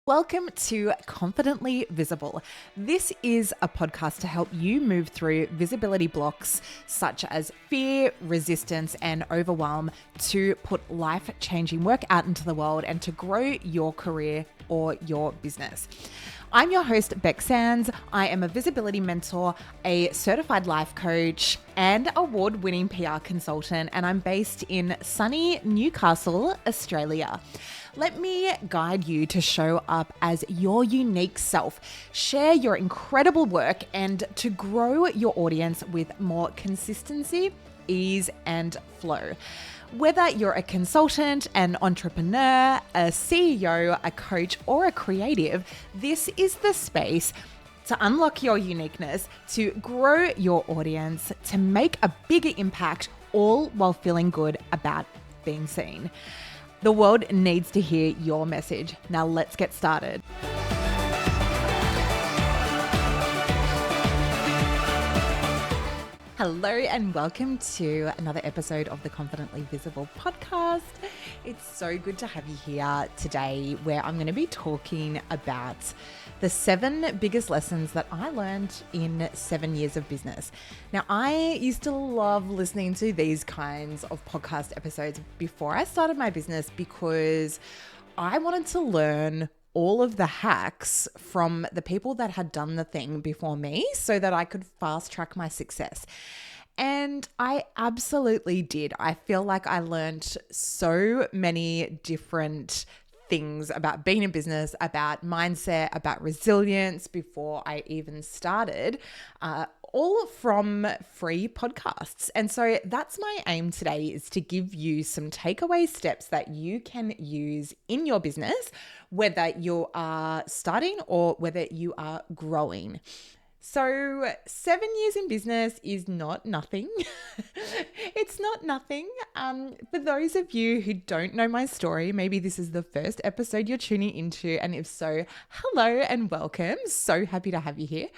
Welcome to Confidently Visible. This is a podcast to help you move through visibility blocks such as fear, resistance, and overwhelm to put life-changing work out into the world and to grow your career or your business. I'm your host, Beck Sands. I am a visibility mentor, a certified life coach, and award-winning PR consultant, and I'm based in sunny Newcastle, Australia. Let me guide you to show up as your unique self, share your incredible work, and to grow your audience with more consistency, ease, and flow. Whether you're a consultant, an entrepreneur, a CEO, a coach, or a creative, this is the space to unlock your uniqueness, to grow your audience, to make a bigger impact, all while feeling good about being seen. The world needs to hear your message. Now let's get started. Hello and welcome to another episode of the Confidently Visible podcast. It's so good to have you here today, where I'm going to be talking about the 7 biggest lessons that I learned in 7 years of business. Now, I used to love listening to these kinds of podcast episodes before I started my business because I wanted to learn all of the hacks from the people that had done the thing before me so that I could fast track my success. And I absolutely did. I feel like I learned so many different things about being in business, about mindset, about resilience before I even started, all from free podcasts. And so that's my aim today, is to give you some takeaway steps that you can use in your business, whether you are starting or whether you are growing. So 7 years in business is not nothing. It's not nothing. For those of you who don't know my story, maybe this is the first episode you're tuning into. And if so, hello and welcome. So happy to have you here.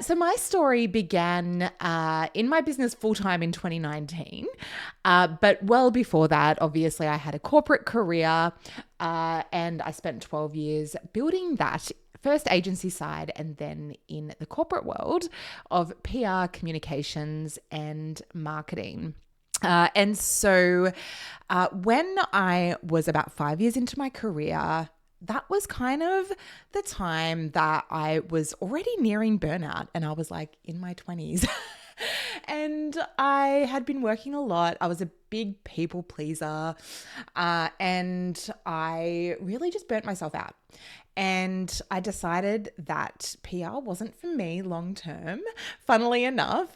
So my story began in my business full-time in 2019. But well before that, obviously, I had a corporate career and I spent 12 years building that, first agency side and then in the corporate world of PR, communications, and marketing. And so when I was about 5 years into my career, that was kind of the time that I was already nearing burnout, and I was like in my 20s. And I had been working a lot. I was a big people pleaser, and I really just burnt myself out. And I decided that PR wasn't for me long term. Funnily enough,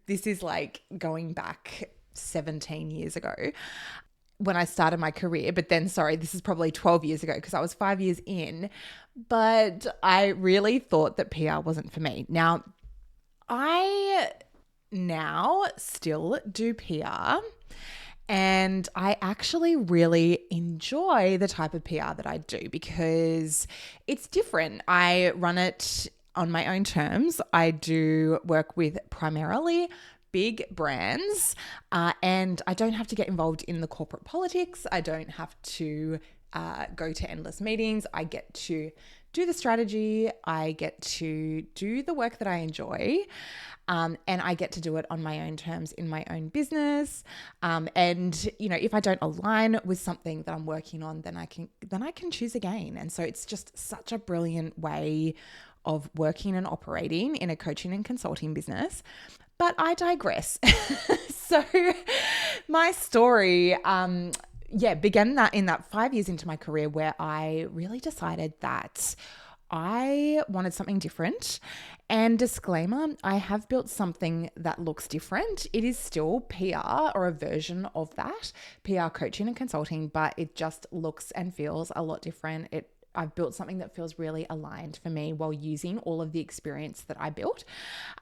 this is like going back 17 years ago when I started my career, but then, this is probably 12 years ago because I was 5 years in, but I really thought that PR wasn't for me. Now, I now still do PR, and I actually really enjoy the type of PR that I do because it's different. I run it on my own terms. I do work with primarily big brands, and I don't have to get involved in the corporate politics. I don't have to go to endless meetings. I get to do the strategy. I get to do the work that I enjoy, and I get to do it on my own terms in my own business. And if I don't align with something that I'm working on, then I can choose again. And so it's just such a brilliant way of working and operating in a coaching and consulting business. But I digress. So my story, began in that 5 years into my career where I really decided that I wanted something different. And disclaimer, I have built something that looks different. It is still PR or a version of that, PR coaching and consulting, but it just looks and feels a lot different. I've built something that feels really aligned for me while using all of the experience that I built.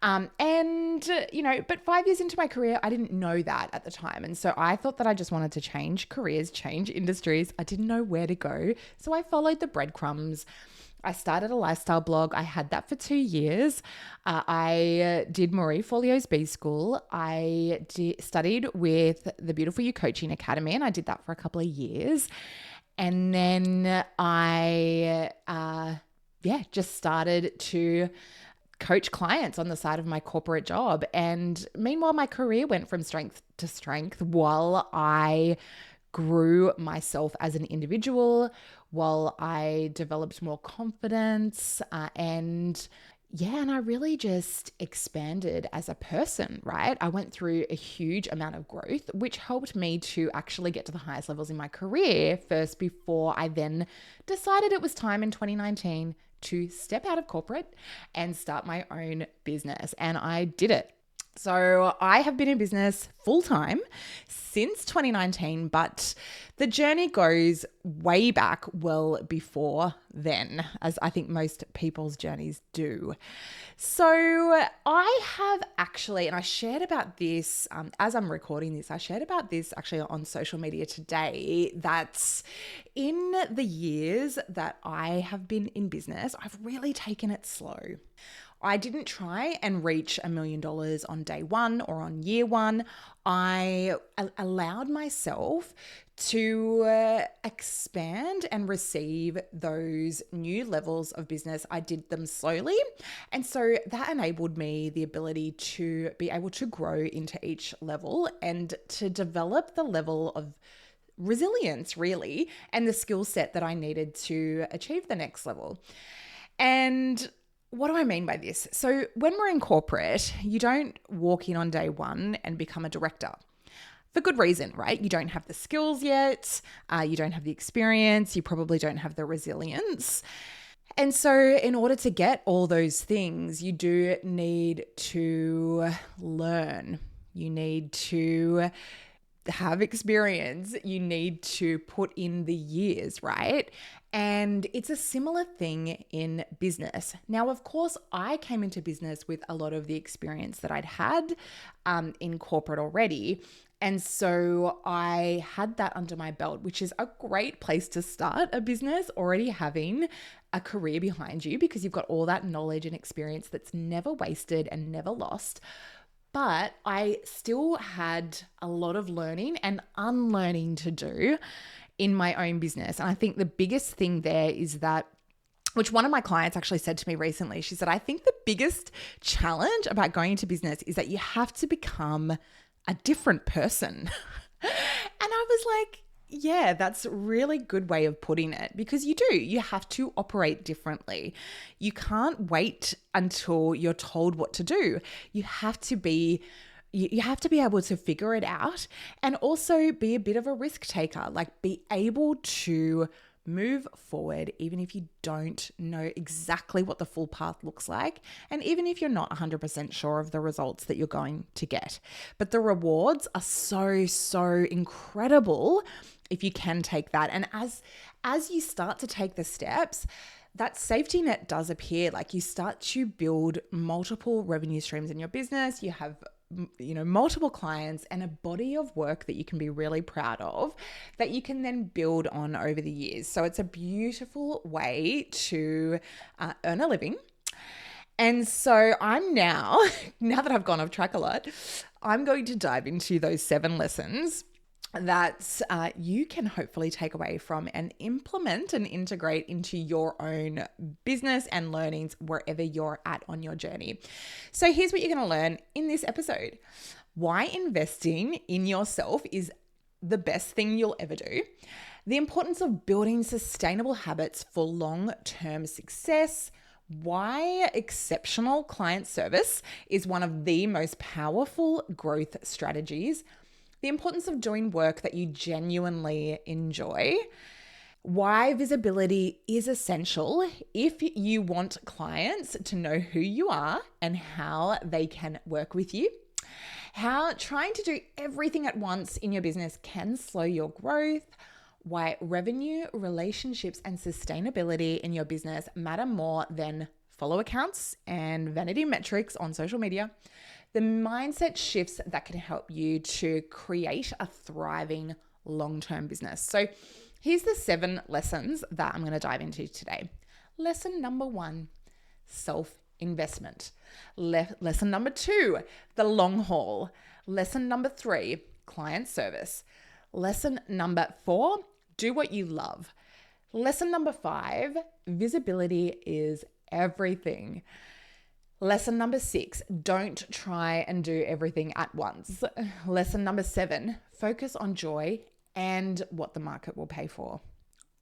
But 5 years into my career, I didn't know that at the time. And so I thought that I just wanted to change careers, change industries. I didn't know where to go. So I followed the breadcrumbs. I started a lifestyle blog. I had that for 2 years. I did Marie Forleo's B School. I studied with the Beautiful You Coaching Academy, and I did that for a couple of years. And then I just started to coach clients on the side of my corporate job. And meanwhile, my career went from strength to strength while I grew myself as an individual, while I developed more confidence, and I really just expanded as a person, right? I went through a huge amount of growth, which helped me to actually get to the highest levels in my career first before I then decided it was time in 2019 to step out of corporate and start my own business. And I did it. So I have been in business full time since 2019, but the journey goes way back well before then, as I think most people's journeys do. So I have actually, and I shared about this as I'm recording this, I shared about this actually on social media today, that in the years that I have been in business, I've really taken it slow. I didn't try and reach $1 million on day one or on year one. I allowed myself to expand and receive those new levels of business. I did them slowly. And so that enabled me the ability to be able to grow into each level and to develop the level of resilience, really, and the skill set that I needed to achieve the next level. And what do I mean by this? So when we're in corporate, you don't walk in on day one and become a director. For good reason, right? You don't have the skills yet. You don't have the experience. You probably don't have the resilience. And so in order to get all those things, you do need to learn. You need to have experience. You need to put in the years, right? And it's a similar thing in business. Now, of course, I came into business with a lot of the experience that I'd had in corporate already. And so I had that under my belt, which is a great place to start a business, already having a career behind you, because you've got all that knowledge and experience that's never wasted and never lost. But I still had a lot of learning and unlearning to do in my own business. And I think the biggest thing there is that, which one of my clients actually said to me recently, she said, I think the biggest challenge about going into business is that you have to become a different person. And I was like, yeah, that's a really good way of putting it, because you have to operate differently. You can't wait until you're told what to do. You have to be able to figure it out, and also be a bit of a risk taker, like be able to move forward even if you don't know exactly what the full path looks like, and even if you're not 100% sure of the results that you're going to get. But the rewards are so incredible if you can take that. And as you start to take the steps, that safety net does appear. Like, you start to build multiple revenue streams in your business. You have multiple clients and a body of work that you can be really proud of, that you can then build on over the years. So it's a beautiful way to earn a living. And so I'm now that I've gone off track a lot, I'm going to dive into those 7 lessons that you can hopefully take away from and implement and integrate into your own business and learnings wherever you're at on your journey. So here's what you're going to learn in this episode: why investing in yourself is the best thing you'll ever do, the importance of building sustainable habits for long-term success, why exceptional client service is one of the most powerful growth strategies, the importance of doing work that you genuinely enjoy, why visibility is essential if you want clients to know who you are and how they can work with you, how trying to do everything at once in your business can slow your growth, why revenue, relationships, and sustainability in your business matter more than follow accounts and vanity metrics on social media, the mindset shifts that can help you to create a thriving long-term business. So here's the 7 lessons that I'm going to dive into today. Lesson number 1, self-investment. Lesson number 2, the long haul. Lesson number 3, client service. Lesson number 4, do what you love. Lesson number 5, visibility is everything. Lesson number 6, don't try and do everything at once. Lesson number 7, focus on joy and what the market will pay for.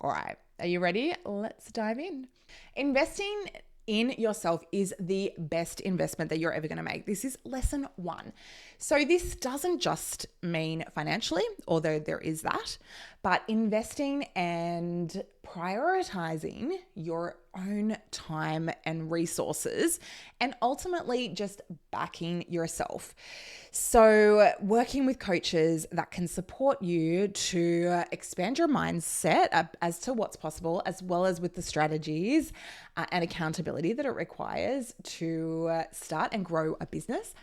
All right, are you ready? Let's dive in. Investing in yourself is the best investment that you're ever going to make. This is lesson 1. So this doesn't just mean financially, although there is that, but investing and prioritizing your own time and resources, and ultimately just backing yourself. So working with coaches that can support you to expand your mindset as to what's possible, as well as with the strategies and accountability that it requires to start and grow a business.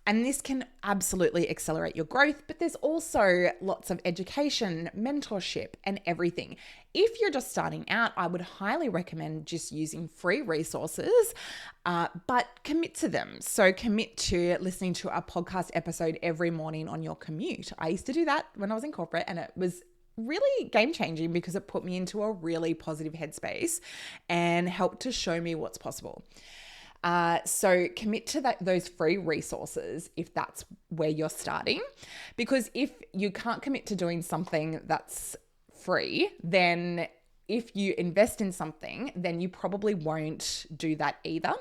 And this can absolutely accelerate your growth, but there's also lots of education, mentorship, and everything. If you're just starting out, I would highly recommend just using free resources, but commit to them. So commit to listening to a podcast episode every morning on your commute. I used to do that when I was in corporate, and it was really game-changing because it put me into a really positive headspace and helped to show me what's possible. So commit to those free resources if that's where you're starting, because if you can't commit to doing something that's free, then if you invest in something, then you probably won't do that either.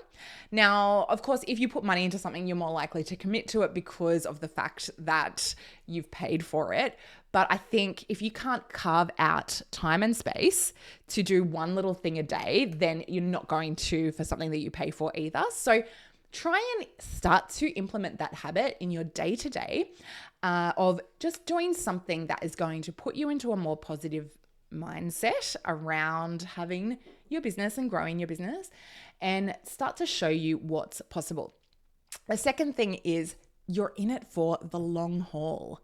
Now, of course, if you put money into something, you're more likely to commit to it because of the fact that you've paid for it. But I think if you can't carve out time and space to do one little thing a day, then you're not going to for something that you pay for either. So try and start to implement that habit in your day-to-day of just doing something that is going to put you into a more positive mindset around having your business and growing your business, and start to show you what's possible. The second thing is you're in it for the long haul.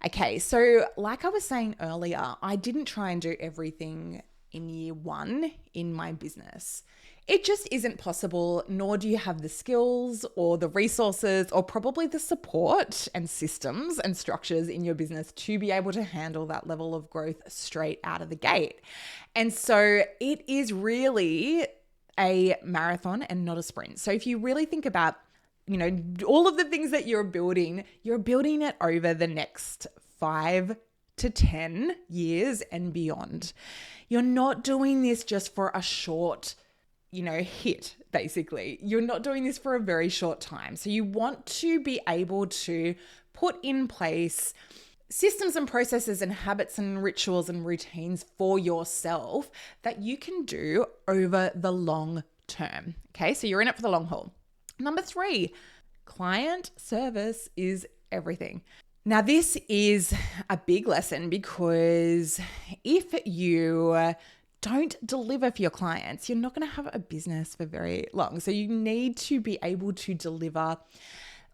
Okay, so like I was saying earlier, I didn't try and do everything in year 1 in my business. It just isn't possible, nor do you have the skills or the resources or probably the support and systems and structures in your business to be able to handle that level of growth straight out of the gate. And so it is really a marathon and not a sprint. So if you really think about, all of the things that you're building it over the next 5 to 10 years and beyond. You're not doing this just for a short hit, basically. You're not doing this for a very short time. So you want to be able to put in place systems and processes and habits and rituals and routines for yourself that you can do over the long term. Okay, so you're in it for the long haul. Number 3, client service is everything. Now, this is a big lesson because if you don't deliver for your clients, you're not going to have a business for very long. So you need to be able to deliver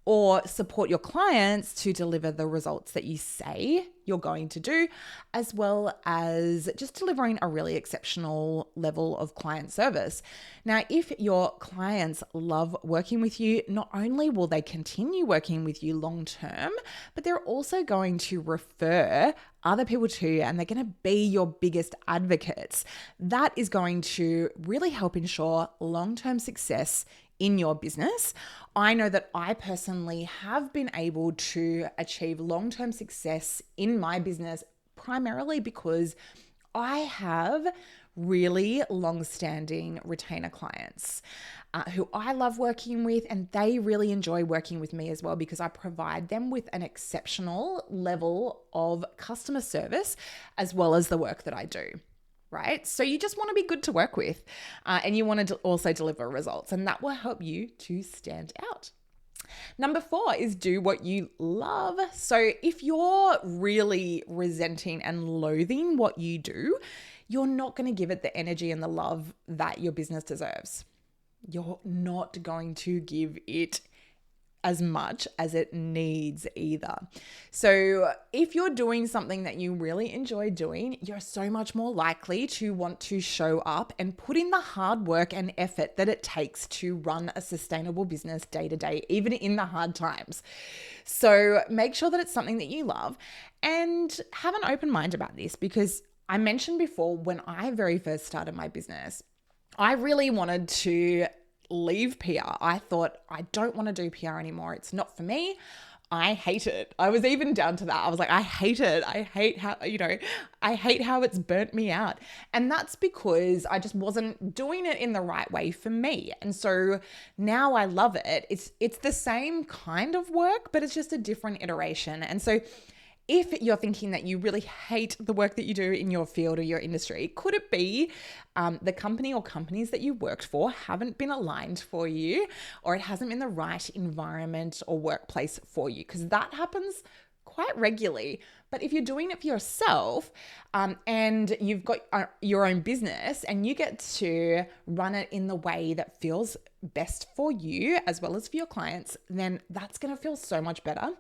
or support your clients to deliver the results that you say you're going to do, as well as just delivering a really exceptional level of client service. Now, if your clients love working with you, not only will they continue working with you long term, but they're also going to refer other people to you, and they're going to be your biggest advocates. That is going to really help ensure long-term success in your business. I know that I personally have been able to achieve long-term success in my business primarily because I have really long-standing retainer clients who I love working with, and they really enjoy working with me as well because I provide them with an exceptional level of customer service as well as the work that I do. Right? So you just want to be good to work with and you want to also deliver results, and that will help you to stand out. Number 4 is do what you love. So if you're really resenting and loathing what you do, you're not going to give it the energy and the love that your business deserves. You're not going to give it as much as it needs either. So if you're doing something that you really enjoy doing, you're so much more likely to want to show up and put in the hard work and effort that it takes to run a sustainable business day to day, even in the hard times. So make sure that it's something that you love and have an open mind about this, because I mentioned before, when I very first started my business, I really wanted to leave PR. I thought, I don't want to do PR anymore. It's not for me. I hate it. I was even down to that. I was like, I hate it. I hate how it's burnt me out. And that's because I just wasn't doing it in the right way for me. And so now I love it. It's the same kind of work, but it's just a different iteration. And so if you're thinking that you really hate the work that you do in your field or your industry, could it be the company or companies that you worked for haven't been aligned for you, or it hasn't been the right environment or workplace for you? Because that happens quite regularly. But if you're doing it for yourself and you've got your own business and you get to run it in the way that feels best for you as well as for your clients, then that's going to feel so much better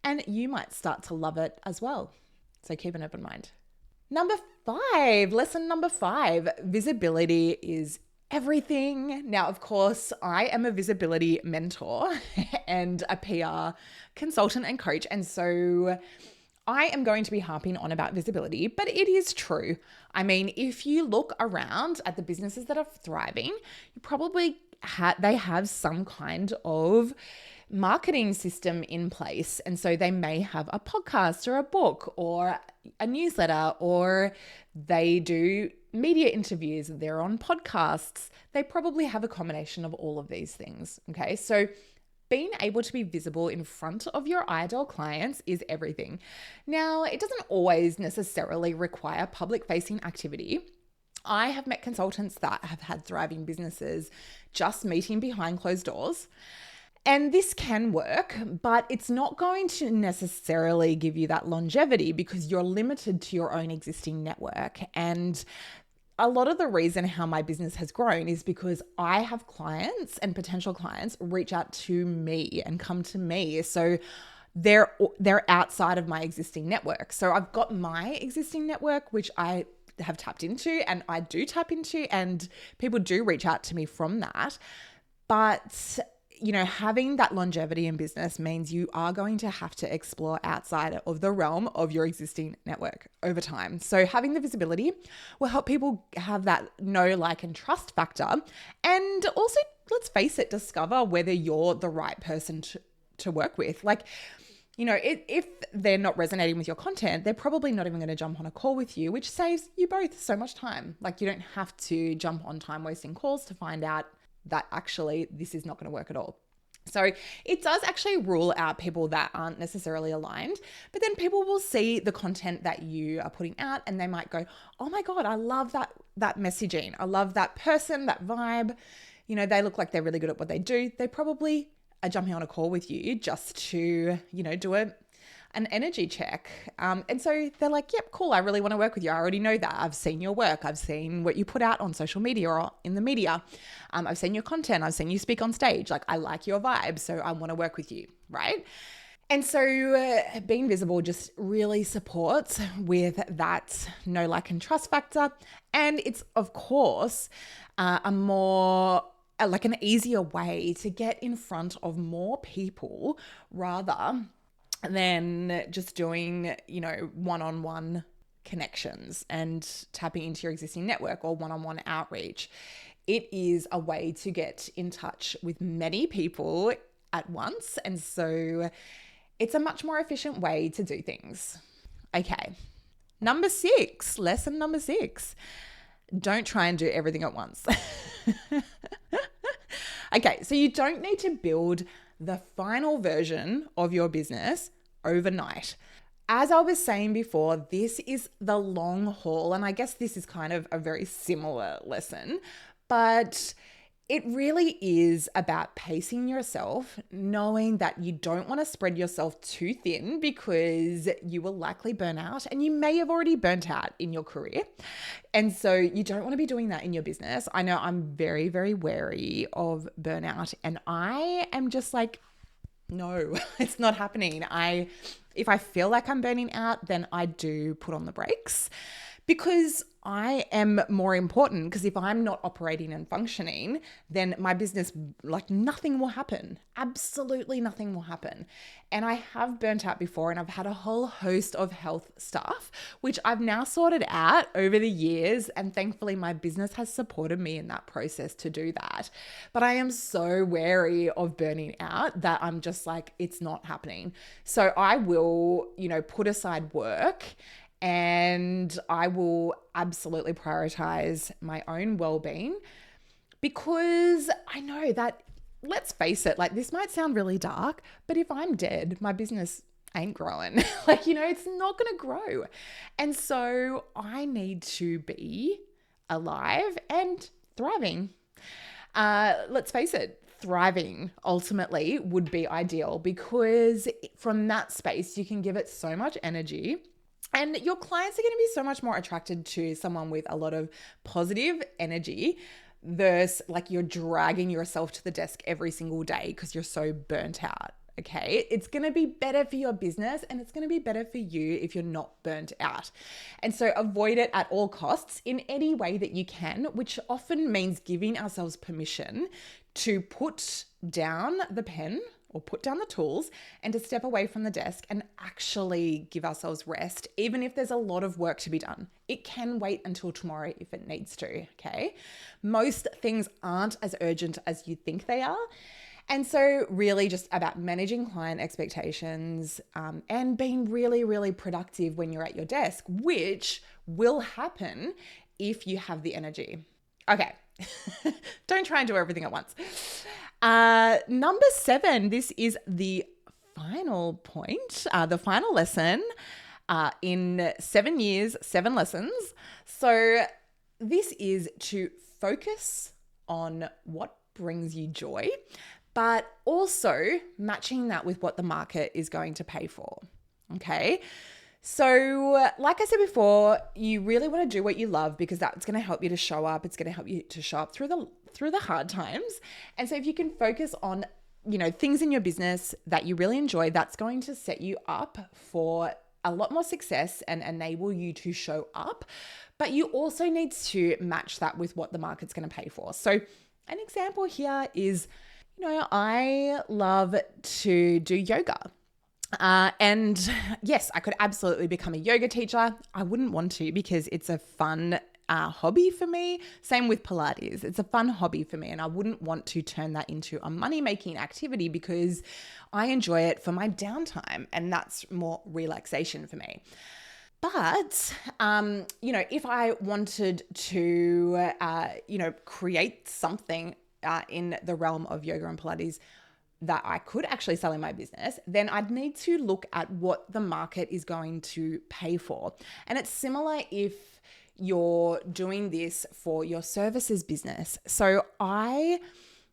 and you might start to love it as well. So keep an open mind. Lesson number 5, visibility is everything. Now, of course, I am a visibility mentor and a PR consultant and coach. And so I am going to be harping on about visibility, but it is true. I mean, if you look around at the businesses that are thriving, you probably they have some kind of marketing system in place. And so they may have a podcast or a book or a newsletter, or they do media interviews, they're on podcasts. They probably have a combination of all of these things. Okay. So being able to be visible in front of your ideal clients is everything. Now, it doesn't always necessarily require public-facing activity. I have met consultants that have had thriving businesses just meeting behind closed doors. And this can work, but it's not going to necessarily give you that longevity because you're limited to your own existing network. And a lot of the reason how my business has grown is because I have clients and potential clients reach out to me and come to me. So they're outside of my existing network. So I've got my existing network, which I have tapped into and I do tap into, and people do reach out to me from that. But having that longevity in business means you are going to have to explore outside of the realm of your existing network over time. So having the visibility will help people have that know, like, and trust factor. And also, let's face it, discover whether you're the right person to work with. Like, if they're not resonating with your content, they're probably not even going to jump on a call with you, which saves you both so much time. Like, you don't have to jump on time wasting calls to find out that actually this is not going to work at all. So it does actually rule out people that aren't necessarily aligned, but then people will see the content that you are putting out and they might go, oh my God, I love that messaging. I love that person, that vibe. They look like they're really good at what they do. They probably are jumping on a call with you just to, do an energy check. And so they're like, yep, cool. I really want to work with you. I already know that. I've seen your work. I've seen what you put out on social media or in the media. I've seen your content. I've seen you speak on stage. Like, I like your vibe. So I want to work with you. Right. And so being visible just really supports with that know, like, and trust factor. And it's, of course, an easier way to get in front of more people rather than just doing, one-on-one connections and tapping into your existing network or one-on-one outreach. It is a way to get in touch with many people at once. And so it's a much more efficient way to do things. Okay. Lesson number 6. Don't try and do everything at once. Okay, so you don't need to build the final version of your business overnight. As I was saying before, this is the long haul, and I guess this is kind of a very similar lesson, but it really is about pacing yourself, knowing that you don't want to spread yourself too thin because you will likely burn out, and you may have already burnt out in your career. And so you don't want to be doing that in your business. I know I'm very, very wary of burnout, and I am just like, No, it's not happening. If I feel like I'm burning out, then I do put on the brakes because I am more important. Because if I'm not operating and functioning, then my business, like nothing will happen. Absolutely nothing will happen. And I have burnt out before, and I've had a whole host of health stuff, which I've now sorted out over the years. And thankfully, my business has supported me in that process to do that. But I am so wary of burning out that I'm just like, it's not happening. So I will, put aside work, and I will absolutely prioritize my own well-being, because I know that, let's face it, like this might sound really dark, but if I'm dead, my business ain't growing. It's not going to grow. And so I need to be alive and thriving. Let's face it, thriving ultimately would be ideal, because from that space, you can give it so much energy. And your clients are going to be so much more attracted to someone with a lot of positive energy versus like you're dragging yourself to the desk every single day because you're so burnt out. Okay, it's going to be better for your business, and it's going to be better for you if you're not burnt out. And so avoid it at all costs in any way that you can, which often means giving ourselves permission to put down the pen or put down the tools and to step away from the desk and actually give ourselves rest, even if there's a lot of work to be done. It can wait until tomorrow if it needs to, okay? Most things aren't as urgent as you think they are. And so really just about managing client expectations and being really, really productive when you're at your desk, which will happen if you have the energy. Okay, don't try and do everything at once. Number 7, this is the final point, the final lesson in 7 years, 7 lessons. So this is to focus on what brings you joy, but also matching that with what the market is going to pay for. Okay. So like I said before, you really want to do what you love, because that's going to help you to show up. It's going to help you to show up through the hard times. And so if you can focus on, things in your business that you really enjoy, that's going to set you up for a lot more success and enable you to show up. But you also need to match that with what the market's going to pay for. So an example here is, I love to do yoga. And yes, I could absolutely become a yoga teacher. I wouldn't want to, because it's a fun hobby for me. Same with Pilates. It's a fun hobby for me, and I wouldn't want to turn that into a money-making activity, because I enjoy it for my downtime, and that's more relaxation for me. But, if I wanted to, create something in the realm of yoga and Pilates that I could actually sell in my business, then I'd need to look at what the market is going to pay for. And it's similar if you're doing this for your services business. So I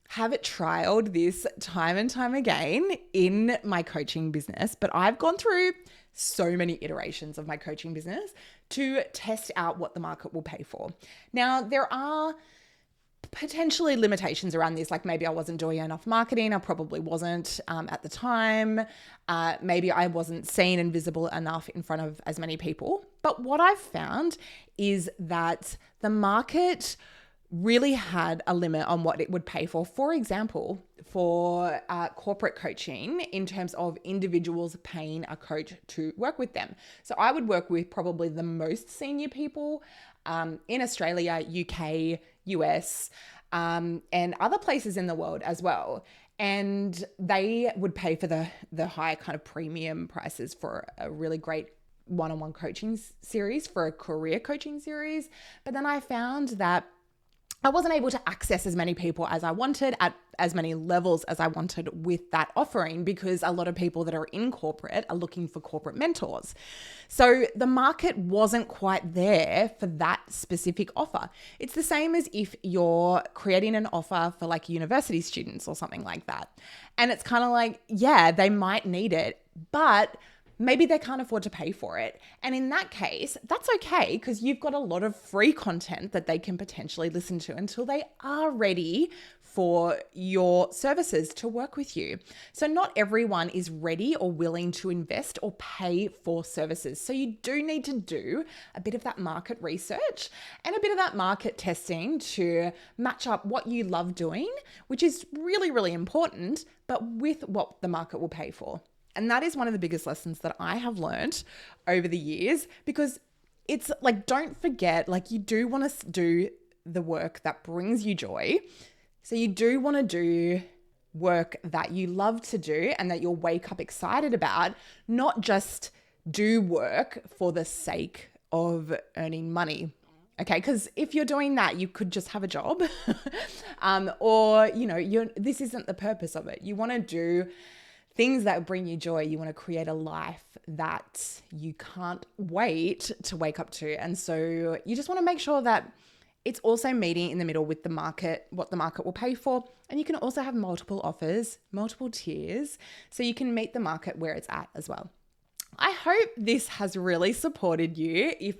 have trialed this time and time again in my coaching business, but I've gone through so many iterations of my coaching business to test out what the market will pay for. Now, there are potentially limitations around this, like maybe I wasn't doing enough marketing. I probably wasn't at the time. Maybe I wasn't seen and visible enough in front of as many people. But what I've found is that the market really had a limit on what it would pay for. For example, for corporate coaching, in terms of individuals paying a coach to work with them. So I would work with probably the most senior people in Australia, UK, US, and other places in the world as well. And they would pay for the higher kind of premium prices for a really great one-on-one coaching series, for a career coaching series. But then I found that I wasn't able to access as many people as I wanted at as many levels as I wanted with that offering, because a lot of people that are in corporate are looking for corporate mentors. So the market wasn't quite there for that specific offer. It's the same as if you're creating an offer for like university students or something like that. And it's kind of like, yeah, they might need it, but maybe they can't afford to pay for it. And in that case, that's okay because you've got a lot of free content that they can potentially listen to until they are ready for your services to work with you. So not everyone is ready or willing to invest or pay for services. So you do need to do a bit of that market research and a bit of that market testing to match up what you love doing, which is really, really important, but with what the market will pay for. And that is one of the biggest lessons that I have learned over the years, because it's like, don't forget, like, you do want to do the work that brings you joy. So you do want to do work that you love to do and that you'll wake up excited about, not just do work for the sake of earning money. Okay, because if you're doing that, you could just have a job or, this isn't the purpose of it. You want to do things that bring you joy. You want to create a life that you can't wait to wake up to. And so you just want to make sure that it's also meeting in the middle with the market, what the market will pay for. And you can also have multiple offers, multiple tiers, so you can meet the market where it's at as well. I hope this has really supported you if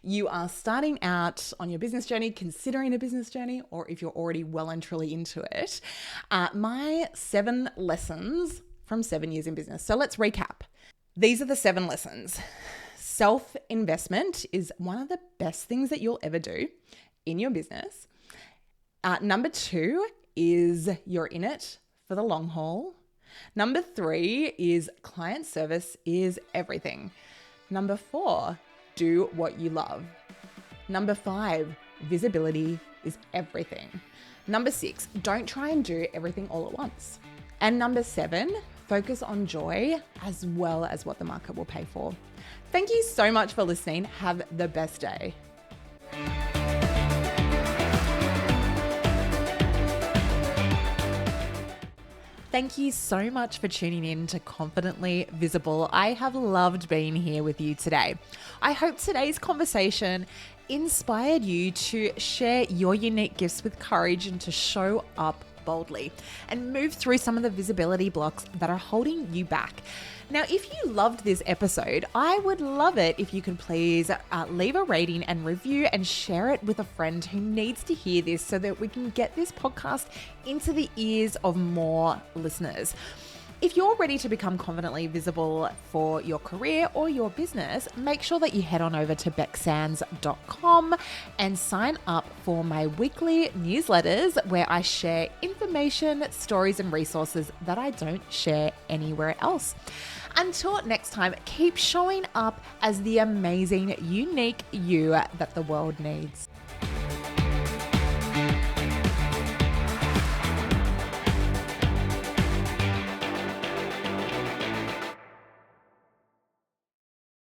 you are starting out on your business journey, considering a business journey, or if you're already well and truly into it. My 7 lessons from 7 years in business. So let's recap. These are the 7 lessons. Self-investment is one of the best things that you'll ever do in your business. Number 2 is you're in it for the long haul. Number 3 is client service is everything. Number 4, do what you love. Number 5, visibility is everything. Number 6, don't try and do everything all at once. And number 7, focus on joy as well as what the market will pay for. Thank you so much for listening. Have the best day. Thank you so much for tuning in to Confidently Visible. I have loved being here with you today. I hope today's conversation inspired you to share your unique gifts with courage and to show up boldly and move through some of the visibility blocks that are holding you back. Now, if you loved this episode, I would love it if you could please leave a rating and review and share it with a friend who needs to hear this so that we can get this podcast into the ears of more listeners. If you're ready to become confidently visible for your career or your business, make sure that you head on over to becksands.com and sign up for my weekly newsletters where I share information, stories, and resources that I don't share anywhere else. Until next time, keep showing up as the amazing, unique you that the world needs.